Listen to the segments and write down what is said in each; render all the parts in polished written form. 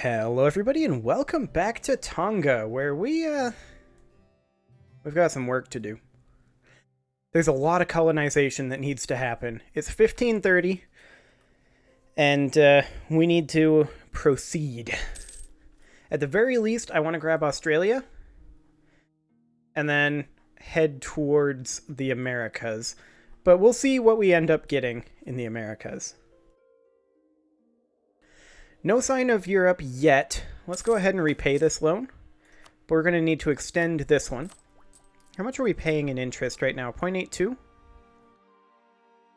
Hello everybody and welcome back to Tonga, where we've got some work to do. There's a lot of colonization that needs to happen. It's 1530 and we need to proceed. At the very least, I want to grab Australia and then head towards the Americas. But we'll see what we end up getting in the Americas. No sign of Europe yet. Let's go ahead and repay this loan. But we're going to need to extend this one. How much are we paying in interest right now? 0.82?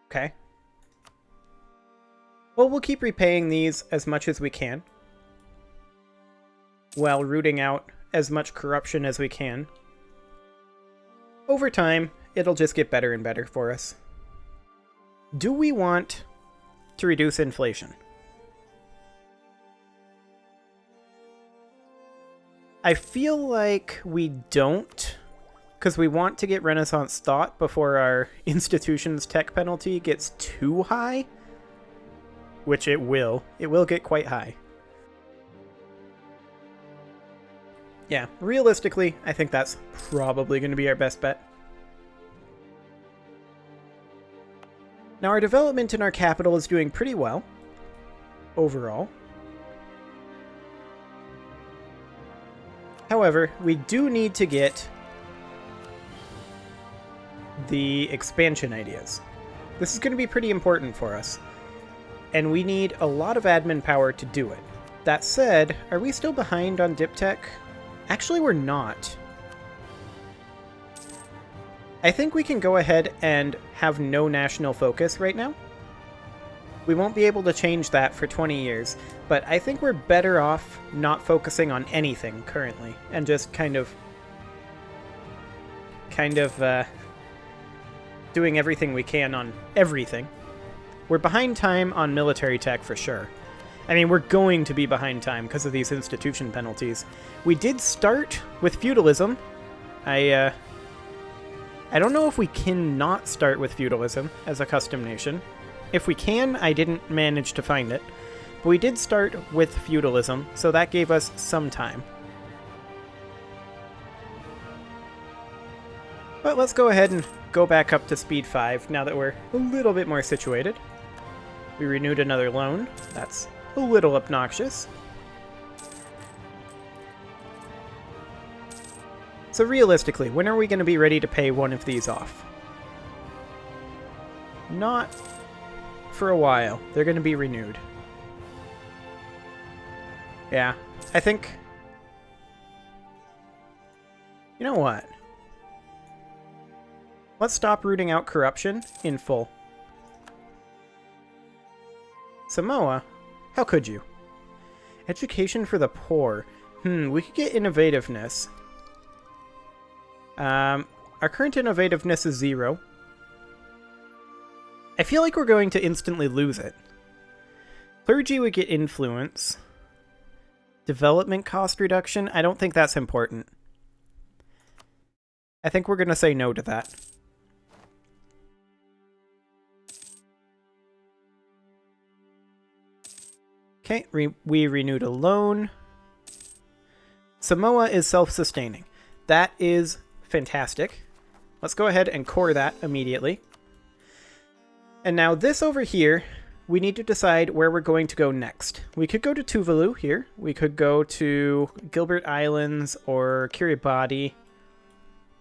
Okay. Well, we'll keep repaying these as much as we can, while rooting out as much corruption as we can. Over time, it'll just get better and better for us. Do we want to reduce inflation? I feel like we don't, because we want to get Renaissance thought before our institution's tech penalty gets too high, which it will. It will get quite high. Yeah, realistically, I think that's probably going to be our best bet. Now, our development in our capital is doing pretty well, overall. However, we do need to get the expansion ideas. This is going to be pretty important for us, and we need a lot of admin power to do it. That said, are we still behind on Dip Tech? Actually, we're not. I think we can go ahead and have no national focus right now. We won't be able to change that for 20 years, but I think we're better off not focusing on anything currently, and just kind of doing everything we can on everything. We're behind time on military tech for sure. I mean, we're going to be behind time because of these institution penalties. We did start with feudalism. I don't know if we can not start with feudalism as a custom nation. If we can, I didn't manage to find it. But we did start with feudalism, so that gave us some time. But let's go ahead and go back up to speed 5 now that we're a little bit more situated. We renewed another loan. That's a little obnoxious. So realistically, when are we going to be ready to pay one of these off? Not for a while. They're going to be renewed. Yeah, I think... You know what? Let's stop rooting out corruption in full. Samoa? How could you? Education for the poor. We could get innovativeness. Our current innovativeness is 0. I feel like we're going to instantly lose it. Clergy would get influence. Development cost reduction? I don't think that's important. I think we're going to say no to that. Okay, we renewed a loan. Samoa is self-sustaining. That is fantastic. Let's go ahead and core that immediately. And now this over here, we need to decide where we're going to go next. We could go to Tuvalu here. We could go to Gilbert Islands or Kiribati.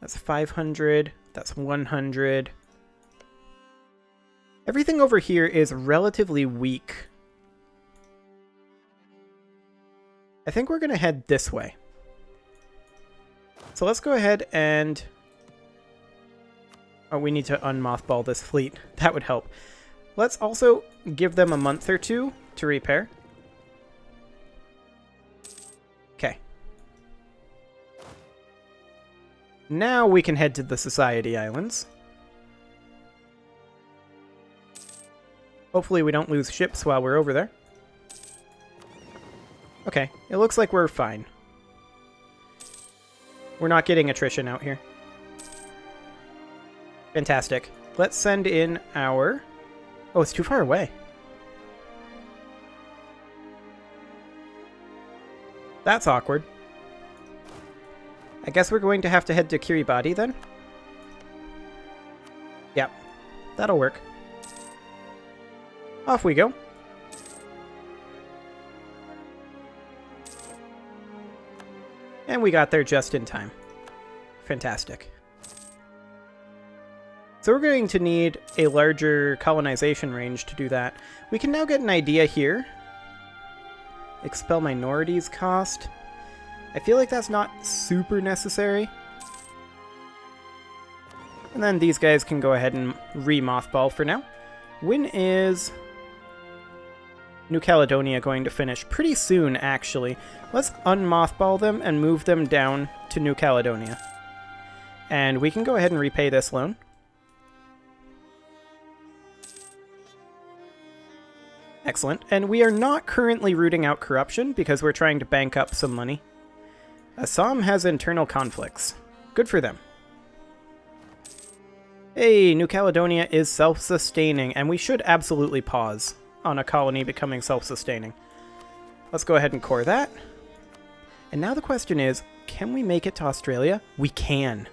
That's 500. That's 100. Everything over here is relatively weak. I think we're going to head this way. So let's go ahead and... Oh, we need to unmothball this fleet. That would help. Let's also give them a month or two to repair. Okay. Now we can head to the Society Islands. Hopefully we don't lose ships while we're over there. Okay, it looks like we're fine. We're not getting attrition out here. Fantastic. Let's send in our... Oh, it's too far away. That's awkward. I guess we're going to have to head to Kiribati then? Yep. That'll work. Off we go. And we got there just in time. Fantastic. So we're going to need a larger colonization range to do that. We can now get an idea here. Expel minorities cost. I feel like that's not super necessary. And then these guys can go ahead and re-mothball for now. When is New Caledonia going to finish? Pretty soon, actually. Let's unmothball them and move them down to New Caledonia. And we can go ahead and repay this loan. Excellent. And we are not currently rooting out corruption because we're trying to bank up some money. Assam has internal conflicts. Good for them. Hey, New Caledonia is self-sustaining, and we should absolutely pause on a colony becoming self-sustaining. Let's go ahead and core that. And now the question is, can we make it to Australia? We can.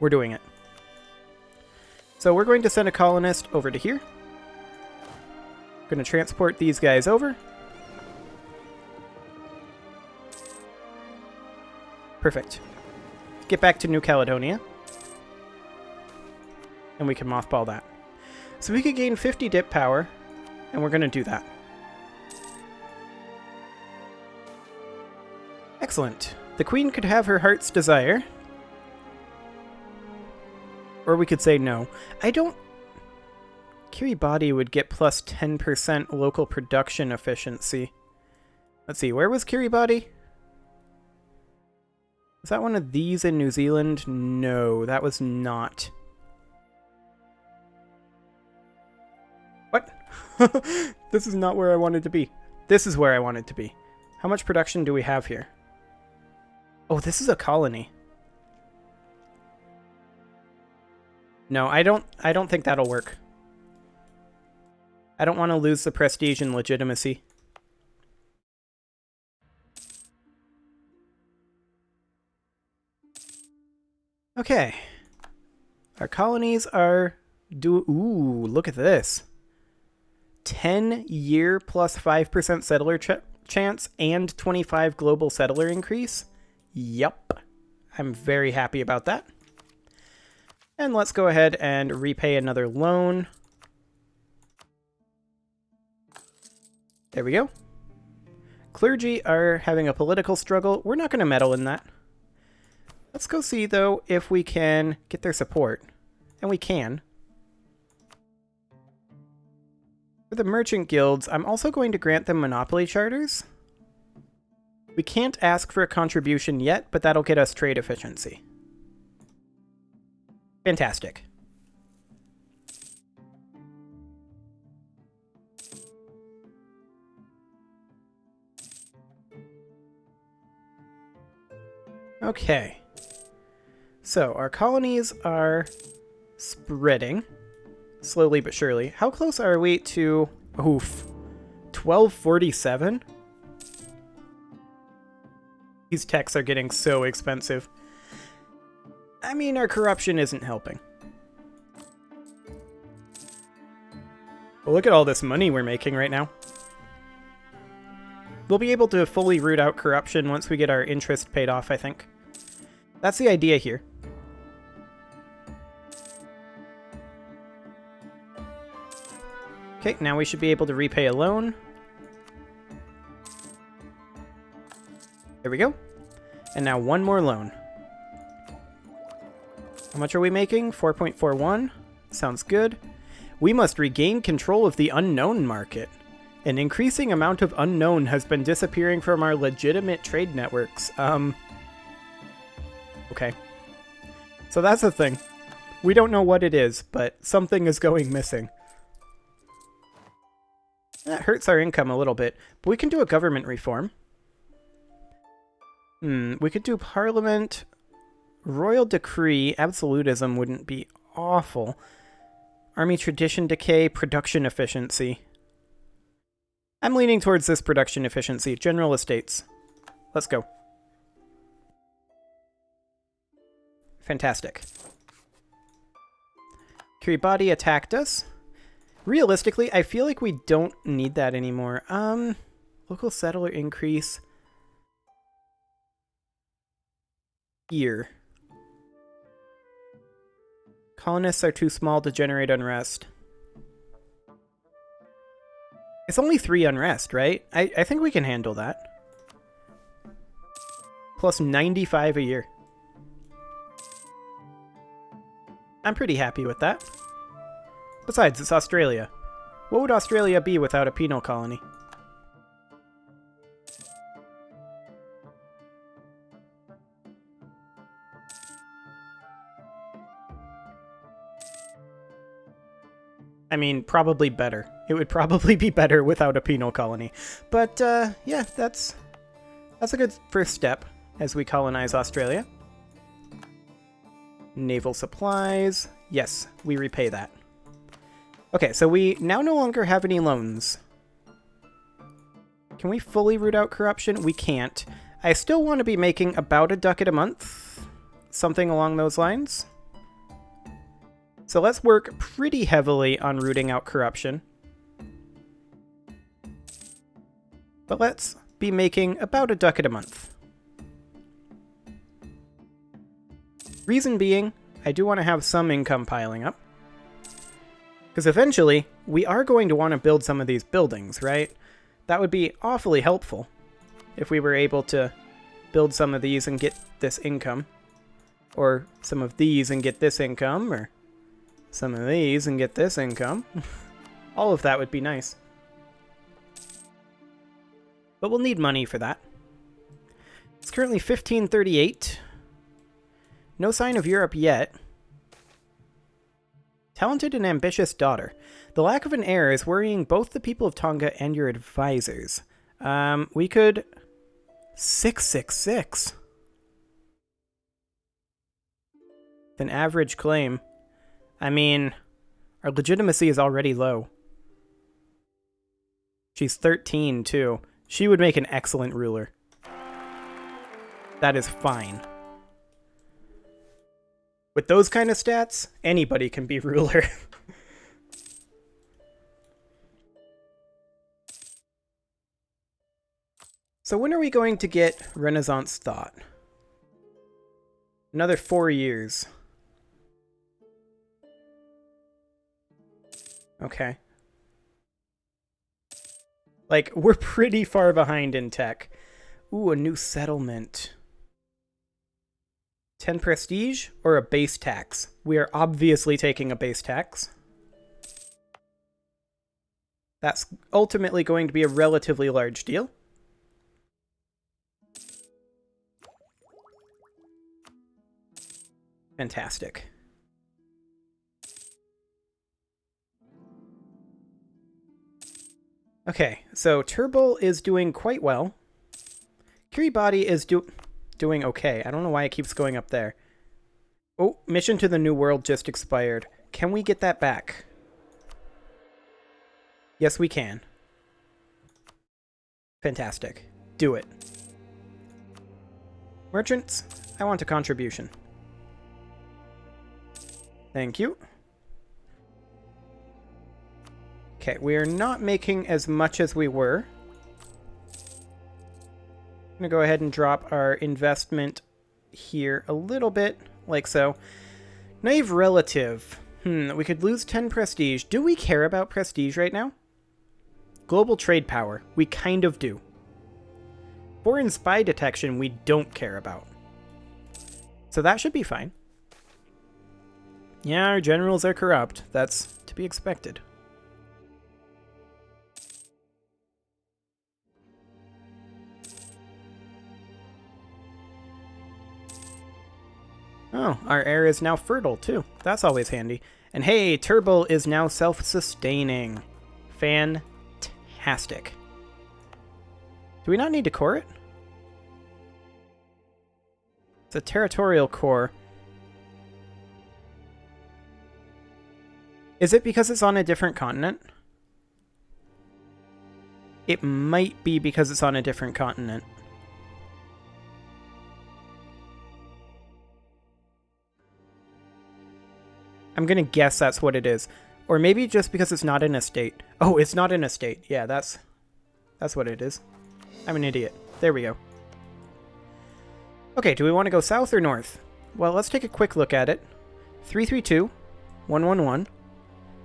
We're doing it. So we're going to send a colonist over to here. Going to transport these guys over. Perfect. Get back to New Caledonia. And we can mothball that. So we could gain 50 dip power, and we're going to do that. Excellent. The queen could have her heart's desire. Or we could say no. I don't... Kiribati would get plus 10% local production efficiency. Let's see, where was Kiribati? Was that one of these in New Zealand? No, that was not. What? This is not where I wanted to be. This is where I wanted to be. How much production do we have here? Oh, this is a colony. No, I don't think that'll work. I don't want to lose the prestige and legitimacy. Okay. Our colonies are... Ooh, look at this. 10-year plus 5% settler chance and 25 global settler increase. Yup. I'm very happy about that. And let's go ahead and repay another loan. There we go. Clergy are having a political struggle. We're not going to meddle in that. Let's go see, though, if we can get their support. And we can. For the merchant guilds, I'm also going to grant them monopoly charters. We can't ask for a contribution yet, but that'll get us trade efficiency. Fantastic. Okay. So, our colonies are spreading. Slowly but surely. How close are we to... Oof. 1247? These techs are getting so expensive. I mean, our corruption isn't helping. Well, look at all this money we're making right now. We'll be able to fully root out corruption once we get our interest paid off, I think. That's the idea here. Okay, now we should be able to repay a loan. There we go. And now one more loan. How much are we making? 4.41. Sounds good. We must regain control of the unknown market. An increasing amount of unknown has been disappearing from our legitimate trade networks. Okay. So that's the thing. We don't know what it is, but something is going missing. That hurts our income a little bit, but we can do a government reform. We could do parliament, royal decree, absolutism wouldn't be awful. Army tradition decay, production efficiency. I'm leaning towards this production efficiency. General Estates. Let's go. Fantastic. Kiribati attacked us. Realistically, I feel like we don't need that anymore. Local settler increase. Here. Colonists are too small to generate unrest. It's only 3 unrest, right? I think we can handle that. Plus 95 a year. I'm pretty happy with that. Besides, it's Australia. What would Australia be without a penal colony? I mean, probably better. It would probably be better without a penal colony. But, yeah, that's a good first step as we colonize Australia. Naval supplies. Yes, we repay that. Okay, so we now no longer have any loans. Can we fully root out corruption? We can't. I still want to be making about a ducat a month. Something along those lines. So let's work pretty heavily on rooting out corruption. But let's be making about a ducat a month. Reason being, I do want to have some income piling up. Because eventually, we are going to want to build some of these buildings, right? That would be awfully helpful if we were able to build some of these and get this income. Or some of these and get this income, or some of these and get this income. All of that would be nice. But we'll need money for that. It's currently 1538. No sign of Europe yet. Talented and ambitious daughter. The lack of an heir is worrying both the people of Tonga and your advisors. We could... 666. An average claim. I mean, our legitimacy is already low. She's 13, too. She would make an excellent ruler. That is fine. With those kind of stats, anybody can be ruler. So when are we going to get Renaissance thought? Another 4 years. Okay. Like, we're pretty far behind in tech. Ooh, a new settlement. 10 prestige or a base tax? We are obviously taking a base tax. That's ultimately going to be a relatively large deal. Fantastic. Okay, so Turbo is doing quite well. Kiribati is doing okay. I don't know why it keeps going up there. Oh, Mission to the New World just expired. Can we get that back? Yes, we can. Fantastic. Do it. Merchants, I want a contribution. Thank you. Okay, we are not making as much as we were. I'm going to go ahead and drop our investment here a little bit, like so. Naive relative. We could lose 10 prestige. Do we care about prestige right now? Global trade power. We kind of do. Foreign spy detection we don't care about. So that should be fine. Yeah, our generals are corrupt. That's to be expected. Oh, our air is now fertile, too. That's always handy. And hey, Turbo is now self-sustaining. Fantastic. Do we not need to core it? It's a territorial core. Is it because it's on a different continent? It might be because it's on a different continent. I'm gonna guess that's what it is. Or maybe just because it's not in a state. Oh, it's not in a state. Yeah, that's what it is. I'm an idiot. There we go. Okay, do we want to go south or north? Well, let's take a quick look at it. 332, 111,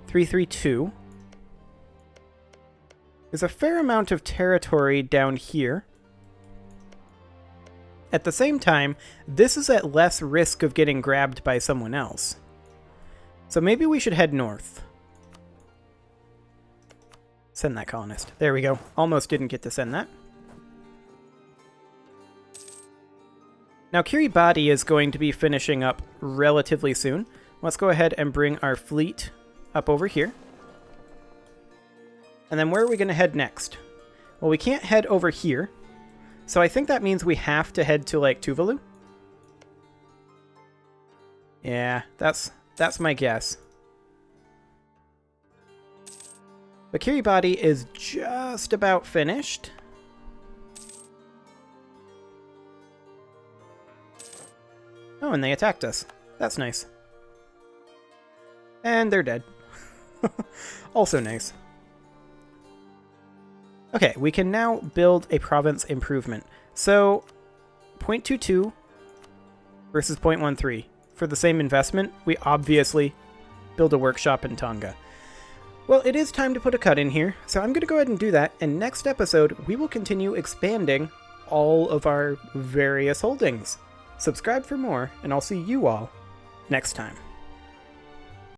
332. There's a fair amount of territory down here. At the same time, this is at less risk of getting grabbed by someone else. So maybe we should head north. Send that colonist. There we go. Almost didn't get to send that. Now, Kiribati is going to be finishing up relatively soon. Let's go ahead and bring our fleet up over here. And then where are we going to head next? Well, we can't head over here. So I think that means we have to head to, like, Tuvalu. Yeah, that's my guess. But Kiribati is just about finished. Oh, and they attacked us. That's nice. And they're dead. Also nice. Okay, we can now build a province improvement. So, 0.22 versus 0.13. For the same investment, we obviously build a workshop in Tonga. Well, it is time to put a cut in here, so I'm going to go ahead and do that, and next episode, we will continue expanding all of our various holdings. Subscribe for more, and I'll see you all next time.